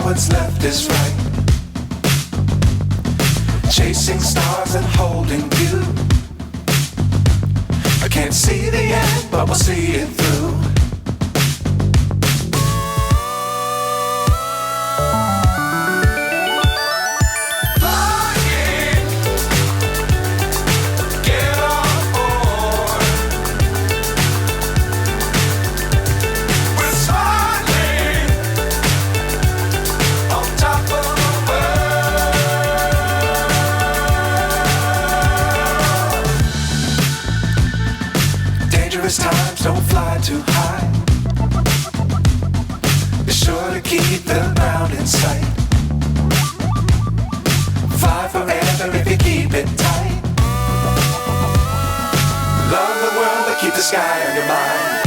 what's left is right. Chasing stars and holding you. I can't see the end, but we'll see it through. Times don't fly too high. Be sure to keep the ground in sight. Fly forever if you keep it tight. Love the world but keep the sky on your mind.